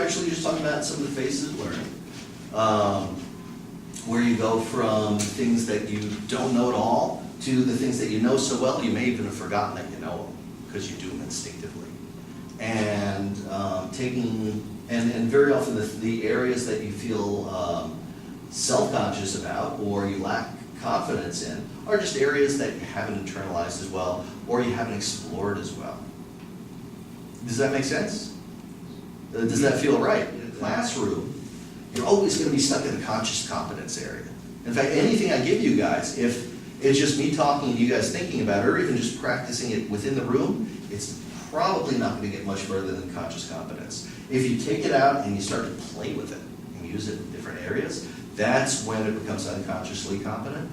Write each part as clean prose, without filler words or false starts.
actually just talking about some of the phases of learning, where you go from things that you don't know at all to the things that you know so well you may even have forgotten that you know them because you do them instinctively. And and very often the areas that you feel self-conscious about or you lack confidence in are just areas that you haven't internalized as well or you haven't explored as well. Does that make sense? Does that feel right? In a classroom, you're always going to be stuck in the conscious competence area. In fact, anything I give you guys, if it's just me talking and you guys thinking about it, or even just practicing it within the room, it's probably not going to get much further than conscious competence. If you take it out and you start to play with it and use it in different areas, that's when it becomes unconsciously competent,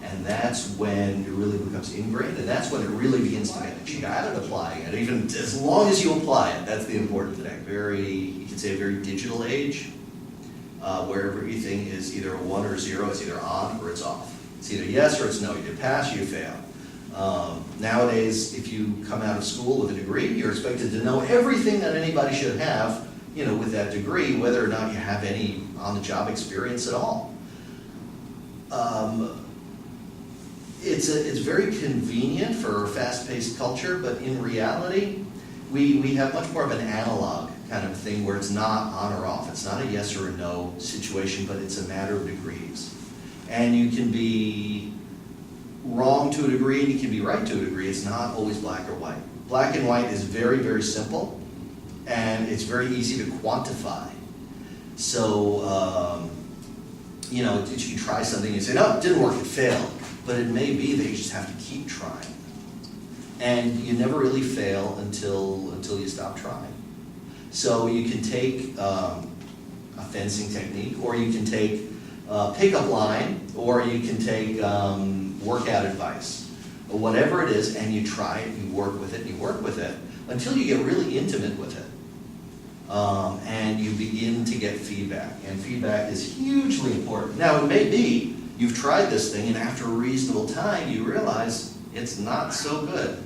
and that's when it really becomes ingrained, and that's when it really begins to get a shot at applying it. Even as long as you apply it, that's the important thing. You could say a very digital age, where everything is either a 1 or a 0, it's either on or it's off. It's either yes or it's no. You pass, you fail. Nowadays, if you come out of school with a degree, you're expected to know everything that anybody should have, with that degree, whether or not you have any on-the-job experience at all. It's very convenient for a fast-paced culture, but in reality, we have much more of an analog kind of thing where it's not on or off. It's not a yes or a no situation, but it's a matter of degrees. And you can be wrong to a degree, and you can be right to a degree. It's not always black or white. Black and white is very, very simple, and it's very easy to quantify. So, you can try something and you say, no, it didn't work, it failed. But it may be that you just have to keep trying. And you never really fail until you stop trying. So you can take a fencing technique, or you can take a pickup line, or you can take workout advice, or whatever it is, and you try it, you work with it, and you work with it, until you get really intimate with it. And you begin to get feedback, and feedback is hugely important. Now, it may be you've tried this thing, and after a reasonable time, you realize it's not so good.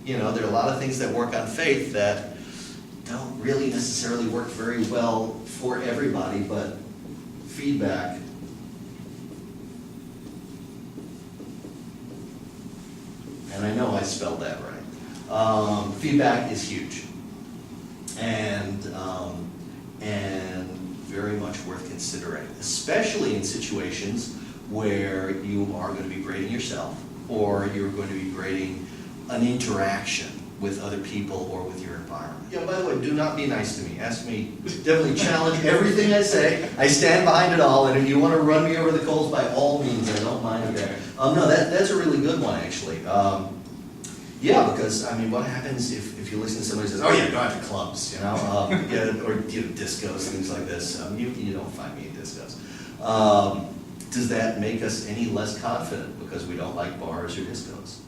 There are a lot of things that work on faith that don't really necessarily work very well for everybody, but feedback. And I know I spelled that right. Feedback is huge. And very much worth considering, especially in situations where you are going to be grading yourself, or you're going to be grading an interaction with other people or with your environment. By the way, do not be nice to me. Ask me, definitely challenge everything I say. I stand behind it all, and if you want to run me over the coals, by all means, I don't mind it there. No, that's a really good one, actually. Because, what happens if you listen to somebody who says, oh yeah, go out to clubs, or discos, things like this. You don't find me in discos. Does that make us any less confident because we don't like bars or discos?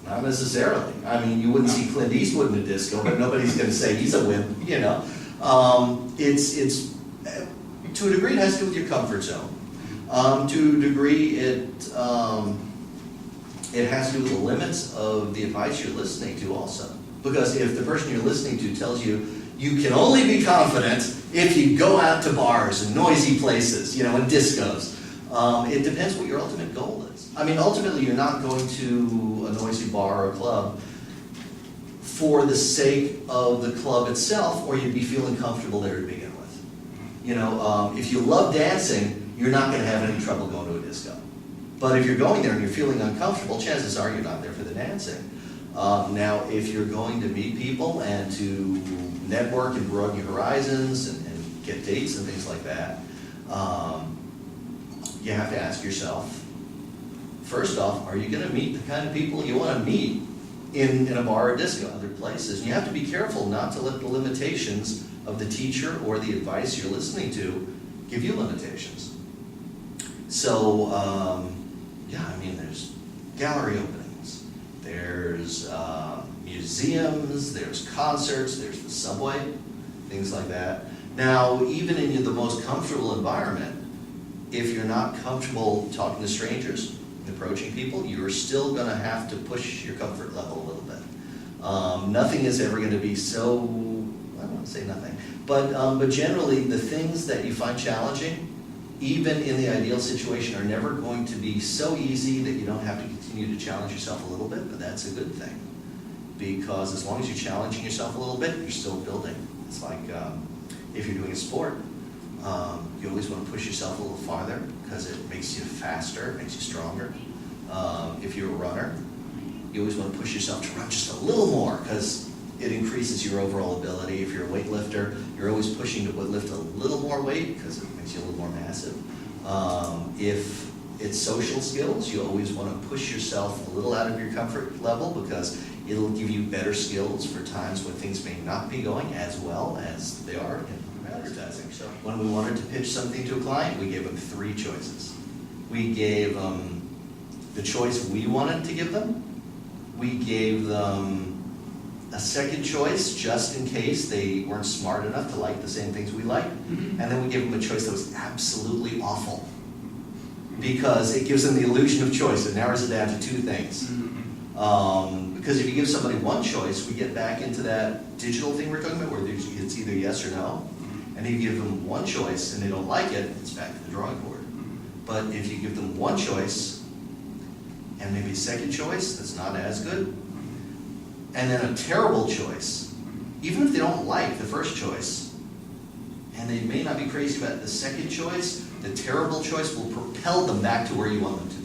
Not necessarily. You wouldn't see Clint Eastwood in a disco, but nobody's going to say he's a wimp, It's to a degree, it has to do with your comfort zone. To a degree, it has to do with the limits of the advice you're listening to also. Because if the person you're listening to tells you, you can only be confident if you go out to bars and noisy places, and discos, it depends what your ultimate goal is. Ultimately, you're not going to a noisy bar or club for the sake of the club itself, or you'd be feeling comfortable there to begin with. If you love dancing, you're not going to have any trouble going to a disco. But if you're going there and you're feeling uncomfortable, chances are you're not there for the dancing. Now, if you're going to meet people and to network and broaden your horizons and get dates and things like that, you have to ask yourself, first off, are you going to meet the kind of people you want to meet in a bar or disco, other places? And you have to be careful not to let the limitations of the teacher or the advice you're listening to give you limitations. So, there's gallery openings, there's museums, there's concerts, there's the subway, things like that. Now, even in the most comfortable environment, if you're not comfortable talking to strangers, approaching people, you're still going to have to push your comfort level a little bit. Nothing is ever going to be so, say nothing. But generally, the things that you find challenging, even in the ideal situation, are never going to be so easy that you don't have to continue to challenge yourself a little bit, but that's a good thing. Because as long as you're challenging yourself a little bit, you're still building. It's like if you're doing a sport, you always want to push yourself a little farther because it makes you faster, makes you stronger. If you're a runner, you always want to push yourself to run just a little more because it increases your overall ability. If you're a weightlifter, you're always pushing to lift a little more weight because it makes you a little more massive. If it's social skills, you always want to push yourself a little out of your comfort level because it'll give you better skills for times when things may not be going as well as they are in advertising. So when we wanted to pitch something to a client, we gave them 3 choices. We gave them the choice we wanted to give them. We gave them a second choice just in case they weren't smart enough to like the same things we like. And then we gave them a choice that was absolutely awful because it gives them the illusion of choice. It narrows it down to 2 things. Because if you give somebody one choice, we get back into that digital thing we're talking about where it's either yes or no. And if you give them one choice and they don't like it, it's back to the drawing board. But if you give them one choice and maybe a second choice that's not as good, and then a terrible choice, even if they don't like the first choice, and they may not be crazy about the second choice, the terrible choice will propel them back to where you want them to